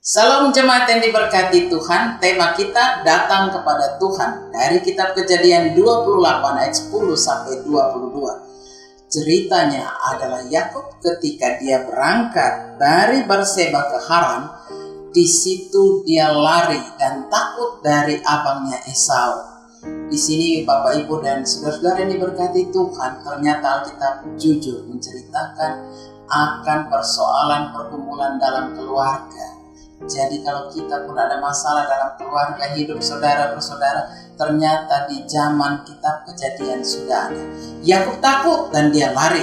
Salam jemaat yang diberkati Tuhan. Tema kita datang kepada Tuhan dari kitab Kejadian 28 ayat 10 sampai 22. Ceritanya adalah Yakub ketika dia berangkat dari Berseba ke Haran. Di situ dia lari dan takut dari abangnya Esau. Di sini Bapak Ibu dan saudara-saudara yang diberkati Tuhan, ternyata Alkitab jujur menceritakan akan persoalan pergumulan dalam keluarga. Jadi kalau kita pun ada masalah dalam keluarga hidup saudara bersaudara, ternyata di zaman kitab Kejadian sudah ada. Yakub takut dan dia lari.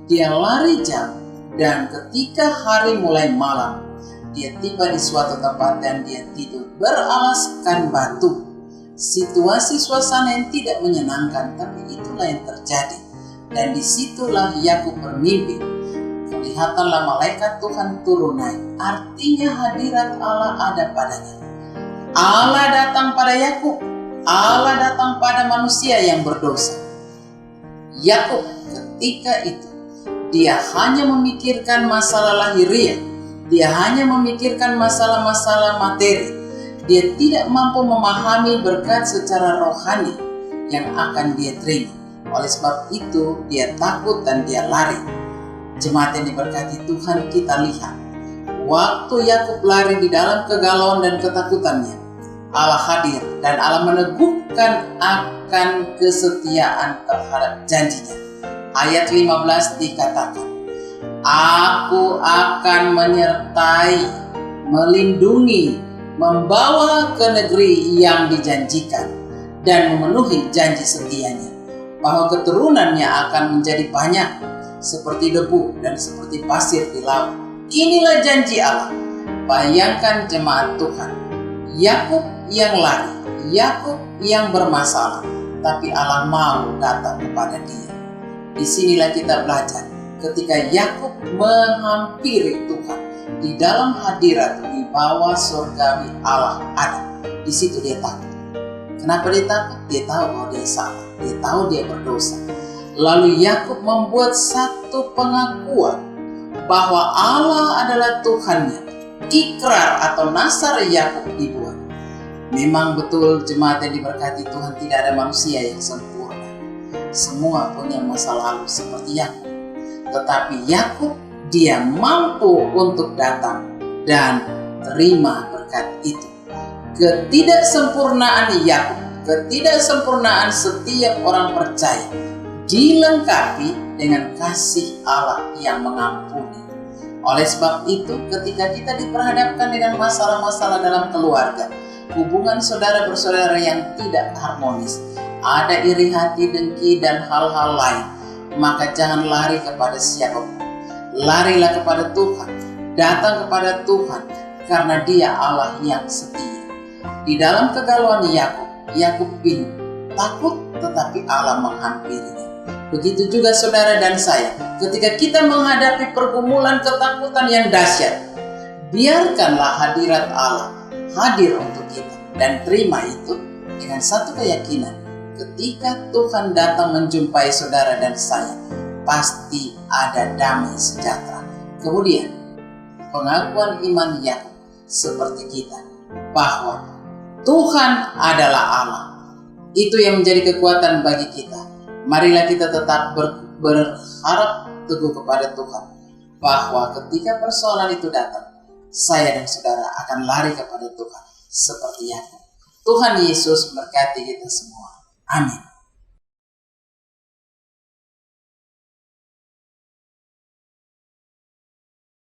Dia lari jauh, dan ketika hari mulai malam, dia tiba di suatu tempat dan dia tidur beralaskan batu. Situasi suasana yang tidak menyenangkan, tapi itulah yang terjadi. Dan disitulah Yakub bermimpi. Lihatlah malaikat Tuhan turun naik. Artinya hadirat Allah ada padanya. Allah datang pada Yakub. Allah datang pada manusia yang berdosa. Yakub ketika itu, dia hanya memikirkan masalah lahiriah. Dia hanya memikirkan masalah-masalah materi. Dia tidak mampu memahami berkat secara rohani yang akan dia terima. Oleh sebab itu, dia takut dan dia lari. Jemaat yang diberkati Tuhan, kita lihat waktu Yakub lari di dalam kegalauan dan ketakutannya, Allah hadir dan Allah meneguhkan akan kesetiaan terhadap janjinya. Ayat 15 dikatakan, Aku akan menyertai, melindungi, membawa ke negeri yang dijanjikan dan memenuhi janji setianya, bahwa keturunannya akan menjadi banyak seperti debu dan seperti pasir di laut. Inilah janji Allah. Bayangkan jemaat Tuhan, Yakub yang lari, Yakub yang bermasalah, tapi Allah mau datang kepada dia. Disinilah kita belajar ketika Yakub menghampiri Tuhan di dalam hadirat di bawah surgawi Allah ada. Di situ dia takut. Kenapa dia takut? Dia tahu bahwa dia salah, dia tahu dia berdosa. Lalu Yakub membuat satu pengakuan bahwa Allah adalah Tuhannya. Ikrar atau nasar Yakub dibuat. Memang betul jemaat yang diberkati Tuhan, tidak ada manusia yang sempurna. Semua punya masa lalu seperti Yakub. Tetapi Yakub dia mampu untuk datang dan terima berkat itu. Ketidaksempurnaan Yakub, ketidaksempurnaan setiap orang percaya dilengkapi dengan kasih Allah yang mengampuni. Oleh sebab itu, ketika kita diperhadapkan dengan masalah-masalah dalam keluarga, hubungan saudara bersaudara yang tidak harmonis, ada iri hati, dengki, dan hal-hal lain, maka jangan lari kepada siapapun. Larilah kepada Tuhan, datang kepada Tuhan, karena Dia Allah yang setia. Di dalam kegalauan Yakub bingung, takut, tetapi Allah menghampirinya. Begitu juga saudara dan saya, ketika kita menghadapi pergumulan ketakutan yang dahsyat, biarkanlah hadirat Allah hadir untuk kita dan terima itu dengan satu keyakinan. Ketika Tuhan datang menjumpai saudara dan saya, pasti ada damai sejahtera. Kemudian pengakuan iman Yakub seperti kita, bahwa Tuhan adalah Allah. Itu yang menjadi kekuatan bagi kita. Marilah kita tetap berharap teguh kepada Tuhan, bahwa ketika persoalan itu datang, saya dan saudara akan lari kepada Tuhan seperti Yakub. Tuhan Yesus memberkati kita semua. Amin.